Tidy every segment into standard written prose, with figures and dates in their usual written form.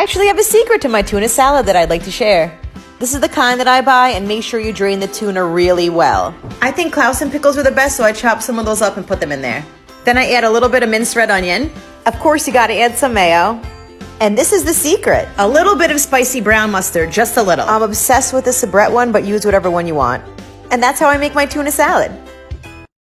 actually have a secret to my tuna salad that I'd like to share. This is the kind that I buy, and make sure you drain the tuna really well. I think Claussen pickles are the best, so I chop some of those up and put them in there. Then I add a little bit of minced red onion. Of course, you gotta add some mayo. And this is the secret. A little bit of spicy brown mustard, just a little. I'm obsessed with the soubrette one, but use whatever one you want. And that's how I make my tuna salad.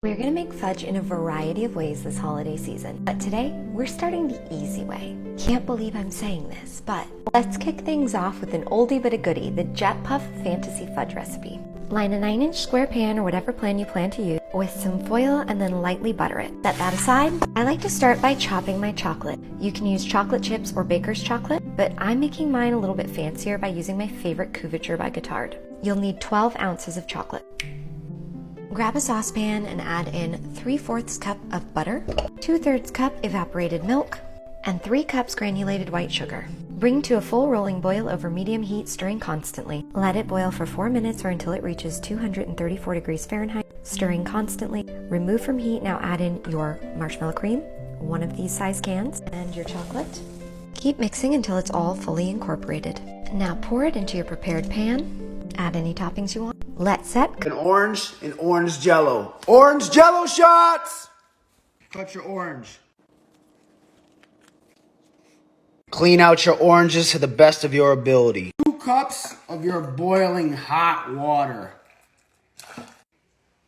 We're gonna make fudge in a variety of ways this holiday season, but today we're starting the easy way. Can't believe I'm saying this, but let's kick things off with an oldie but a goodie, the Jet Puff Fantasy Fudge recipe. Line a 9-inch square pan or whatever pan you plan to use with some foil and then lightly butter it. Set that aside. I like to start by chopping my chocolate. You can use chocolate chips or baker's chocolate, but I'm making mine a little bit fancier by using my favorite couverture by Guittard. You'll need 12 ounces of chocolate. Grab a saucepan and add in 3/4 cup of butter, 2/3 cup evaporated milk, and 3 cups granulated white sugar. Bring to a full rolling boil over medium heat, stirring constantly. Let it boil for 4 minutes or until it reaches 234 degrees Fahrenheit, stirring constantly. Remove from heat. Now add in your marshmallow cream, one of these size cans, and your chocolate. Keep mixing until it's all fully incorporated. Now pour it into your prepared pan. Add any toppings you want. Let set. An orange jello. Orange jello shots! Cut your orange. Clean out your oranges to the best of your ability. 2 cups of your boiling hot water.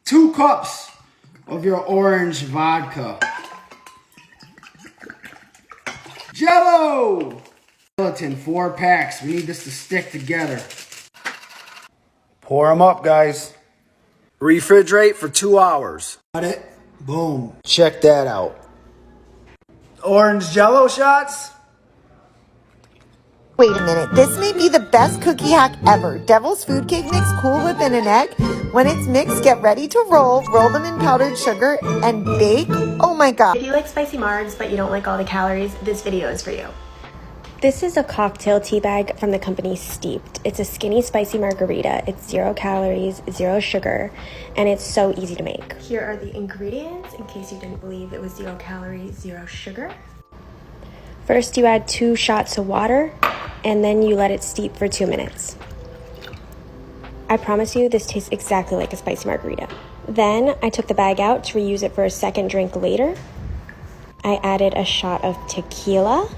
2 cups of your orange vodka. Jello! Gelatin, 4 packs. We need this to stick together. Pour them up, guys. Refrigerate for 2 hours. Got it? Boom. Check that out. Orange jello shots? Wait a minute, this may be the best cookie hack ever. Devil's Food Cake mix Cool Whip and an egg. When it's mixed, get ready to roll them in powdered sugar, and bake. Oh my god. If you like spicy margs but you don't like all the calories, this video is for you. This is a cocktail tea bag from the company Steeped. It's a skinny spicy margarita. It's 0 calories, 0 sugar, and it's so easy to make. Here are the ingredients in case you didn't believe it was 0 calories, 0 sugar. First, you add 2 shots of water, and then you let it steep for 2 minutes. I promise you, this tastes exactly like a spicy margarita. Then, I took the bag out to reuse it for a second drink later. I added a shot of tequila,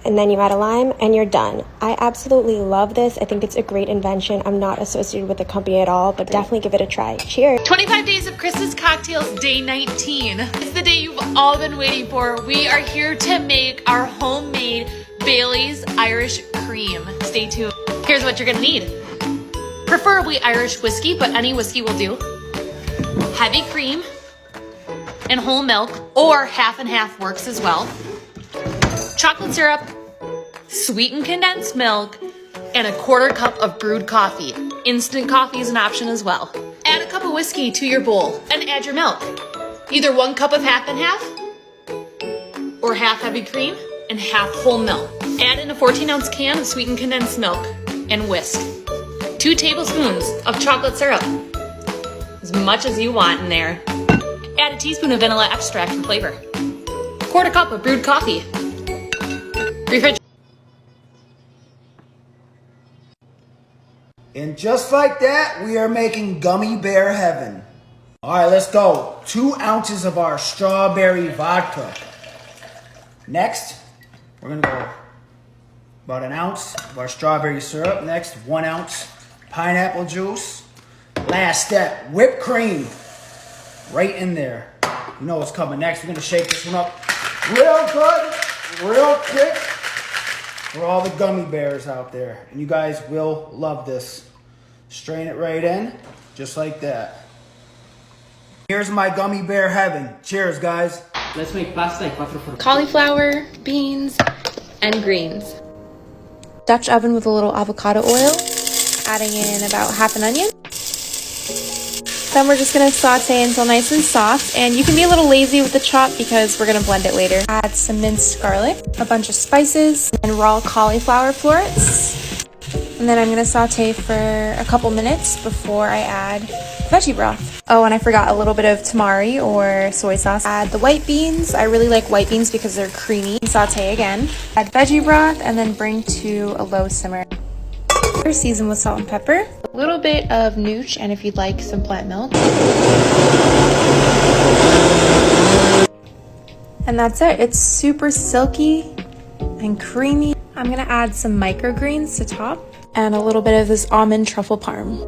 and then you add a lime, and you're done. I absolutely love this. I think it's a great invention. I'm not associated with the company at all, but definitely give it a try. Cheers. 25 days of Chris's cocktails, day 19. It's the day you've all been waiting for. We are here to make our homemade Bailey's Irish Cream. Stay tuned. Here's what you're gonna need. Preferably Irish whiskey, but any whiskey will do. Heavy cream and whole milk, or half and half works as well. Chocolate syrup, sweetened condensed milk, and a 1/4 cup of brewed coffee. Instant coffee is an option as well. Add a cup of whiskey to your bowl and add your milk. Either 1 cup of half and half, or half heavy cream and half whole milk. Add in a 14-ounce can of sweetened condensed milk and whisk. 2 tablespoons of chocolate syrup, as much as you want in there. Add a teaspoon of vanilla extract for flavor. 1/4 cup of brewed coffee. Refrigerate. And just like that, we are making gummy bear heaven. All right, let's go. 2 ounces of our strawberry vodka. Next, we're gonna go about 1 ounce of our strawberry syrup. Next, 1 ounce pineapple juice. Last step, whipped cream. Right in there. You know what's coming next. We're gonna shake this one up real good, real quick, for all the gummy bears out there. And you guys will love this. Strain it right in, just like that. Here's my gummy bear heaven. Cheers, guys. Let's make pasta y 4 for cauliflower, beans, and greens. Dutch oven with a little avocado oil, adding in about half an onion. Then we're just gonna saute until nice and soft, and you can be a little lazy with the chop because we're gonna blend it later. Add some minced garlic, a bunch of spices, and raw cauliflower florets. And then I'm gonna saute for a couple minutes before I add veggie broth. Oh, and I forgot a little bit of tamari or soy sauce. Add the white beans. I really like white beans because they're creamy. Saute again. Add veggie broth and then bring to a low simmer. Season with salt and pepper. A little bit of nooch, and if you'd like some plant milk. And that's it. It's super silky and creamy. I'm gonna add some microgreens to top and a little bit of this almond truffle parm.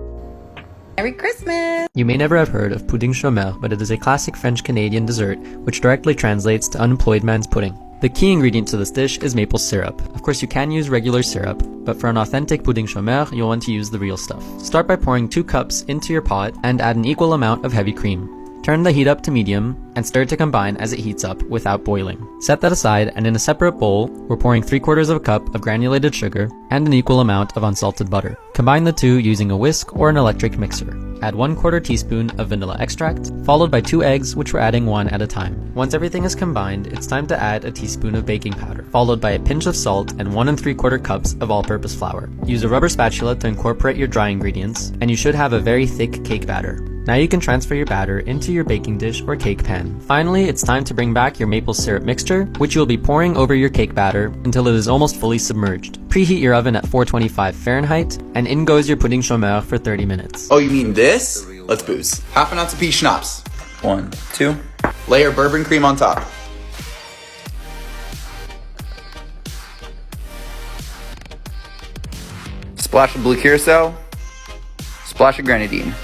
Merry Christmas! You may never have heard of pudding chômeur, but it is a classic French-Canadian dessert which directly translates to unemployed man's pudding. The key ingredient to this dish is maple syrup. Of course, you can use regular syrup, but for an authentic pudding chômeur, you'll want to use the real stuff. Start by pouring 2 cups into your pot and add an equal amount of heavy cream. Turn the heat up to medium and stir to combine as it heats up without boiling. Set that aside, and in a separate bowl, we're pouring 3/4 of a cup of granulated sugar and an equal amount of unsalted butter. Combine the two using a whisk or an electric mixer. Add 1/4 teaspoon of vanilla extract, followed by 2 eggs, which we're adding 1 at a time. Once everything is combined, it's time to add a teaspoon of baking powder, followed by a pinch of salt and 1 3/4 cups of all-purpose flour. Use a rubber spatula to incorporate your dry ingredients, and you should have a very thick cake batter. Now you can transfer your batter into your baking dish or cake pan. Finally, it's time to bring back your maple syrup mixture, which you'll be pouring over your cake batter until it is almost fully submerged. Preheat your oven at 425 Fahrenheit, and in goes your pudding chômeur for 30 minutes. Oh, you mean this? Let's booze. Half an ounce of peach schnapps. 1, 2. Layer bourbon cream on top. Splash of blue curacao. Splash of grenadine.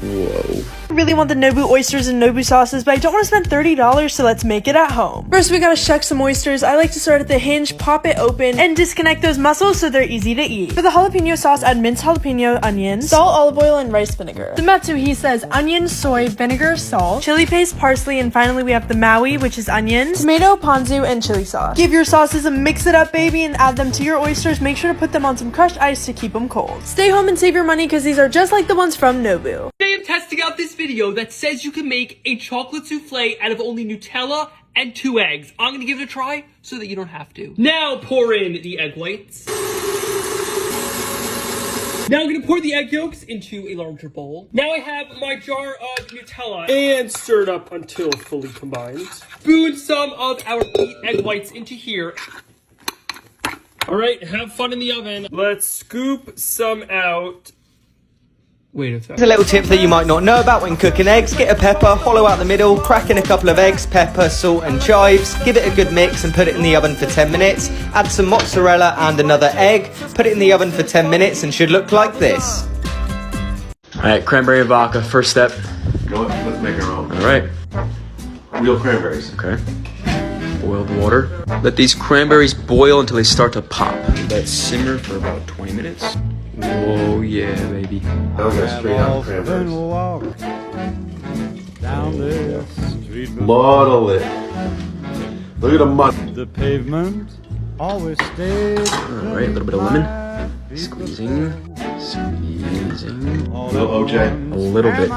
Whoa. I really want the Nobu oysters and Nobu sauces, but I don't want to spend $30, so let's make it at home. First, we gotta shuck some oysters. I like to start at the hinge, pop it open, and disconnect those muscles so they're easy to eat. For the jalapeno sauce, add minced jalapeno, onions, salt, olive oil, and rice vinegar. The Matsuhi says onion, soy, vinegar, salt, chili paste, parsley, and finally we have the Maui, which is onion, tomato, ponzu, and chili sauce. Give your sauces a mix it up, baby, and add them to your oysters. Make sure to put them on some crushed ice to keep them cold. Stay home and save your money because these are just like the ones from Nobu. Today I'm testing out this video that says you can make a chocolate souffle out of only Nutella and 2 eggs. I'm gonna give it a try so that you don't have to. Now pour in the egg whites. Now I'm gonna pour the egg yolks into a larger bowl. Now I have my jar of Nutella and stir it up until fully combined. Spoon some of our beat egg whites into here. All right, have fun in the oven. Let's scoop some out. Wait a second. Here's a little tip that you might not know about when cooking eggs. Get a pepper, hollow out the middle, crack in a couple of eggs, pepper, salt and chives, give it a good mix and put it in the oven for 10 minutes. Add some mozzarella and another egg, put it in the oven for 10 minutes and should look like this. Alright, cranberry vodka, first step. Let's make our own. Alright. Real cranberries. Okay. Boiled water. Let these cranberries boil until they start to pop. Let simmer for about 20 minutes. Whoa, yeah, baby. That was a straight up cranberries. Bottle it. Look at the mud. The pavement always stays. Alright, a little bit of lemon. Squeezing. Squeezing. A little OJ. A little bit.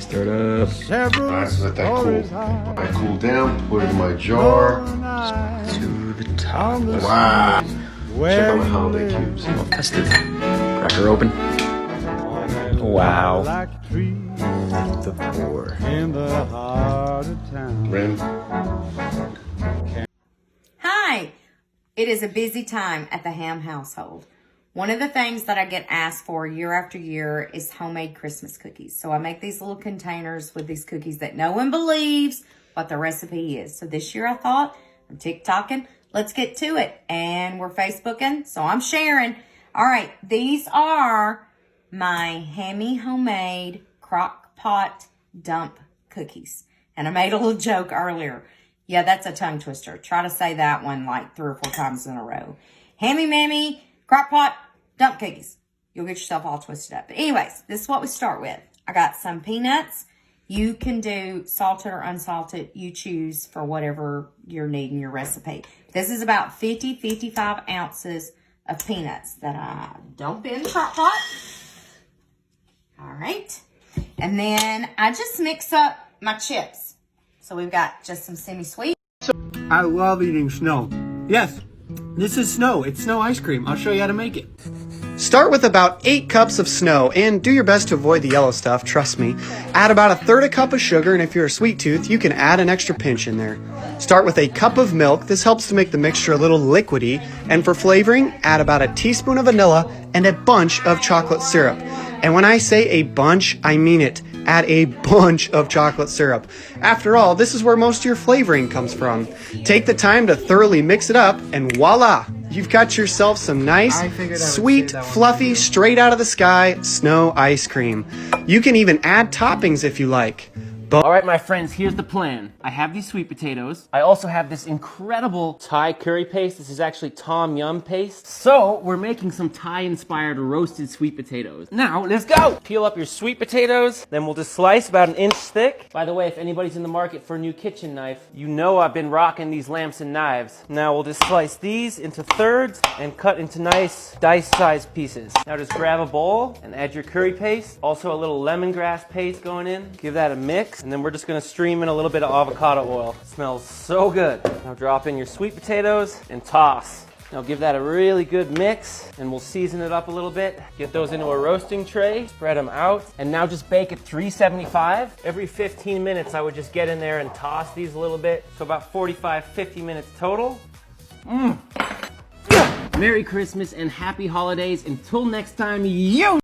Stir it up. Alright, so let that cool. I cool down, put it in my jar. To the top. Wow. Check out my holiday cubes. Well, festive. Crack her open. Wow. The pour. In the heart of town. Rim. Hi! It is a busy time at the Ham household. One of the things that I get asked for year after year is homemade Christmas cookies. So I make these little containers with these cookies that no one believes what the recipe is. So this year I thought, I'm TikToking, let's get to it. And we're Facebooking, so I'm sharing. All right, these are my Hammy homemade crock pot dump cookies. And I made a little joke earlier. Yeah, that's a tongue twister. Try to say that one like 3 or 4 times in a row. Hammy mammy crock pot dump cookies. You'll get yourself all twisted up. But anyways, this is what we start with. I got some peanuts. You can do salted or unsalted. You choose for whatever you're needing your recipe. This is about 55 ounces of peanuts that I dump in the crock pot. All right. And then I just mix up my chips. So we've got just some semi-sweet. I love eating snow. Yes, This is snow. It's snow ice cream. I'll show you how to make it. Start with about 8 cups of snow and do your best to avoid the yellow stuff, trust me. Add about 1/3 cup of sugar, and if you're a sweet tooth, you can add an extra pinch in there. Start with a cup of milk. This helps to make the mixture a little liquidy. And for flavoring, add about a teaspoon of vanilla and a bunch of chocolate syrup. And when I say a bunch, I mean it. Add a bunch of chocolate syrup. After all, this is where most of your flavoring comes from. Take the time to thoroughly mix it up, and voila! You've got yourself some nice, sweet, fluffy, straight out of the sky snow ice cream. You can even add toppings if you like. All right, my friends, here's the plan. I have these sweet potatoes. I also have this incredible Thai curry paste. This is actually Tom Yum paste. So we're making some Thai-inspired roasted sweet potatoes. Now, let's go. Peel up your sweet potatoes. Then we'll just slice about 1 inch thick. By the way, if anybody's in the market for a new kitchen knife, you know I've been rocking these Lamson knives. Now we'll just slice these into thirds and cut into nice dice-sized pieces. Now just grab a bowl and add your curry paste. Also a little lemongrass paste going in. Give that a mix. And then we're just gonna stream in a little bit of avocado oil. It smells so good. Now drop in your sweet potatoes and toss. Now give that a really good mix, and we'll season it up a little bit. Get those into a roasting tray, spread them out, and now just bake at 375. Every 15 minutes I would just get in there and toss these a little bit. So about 45, 50 minutes total. Merry Christmas and happy holidays. Until next time, you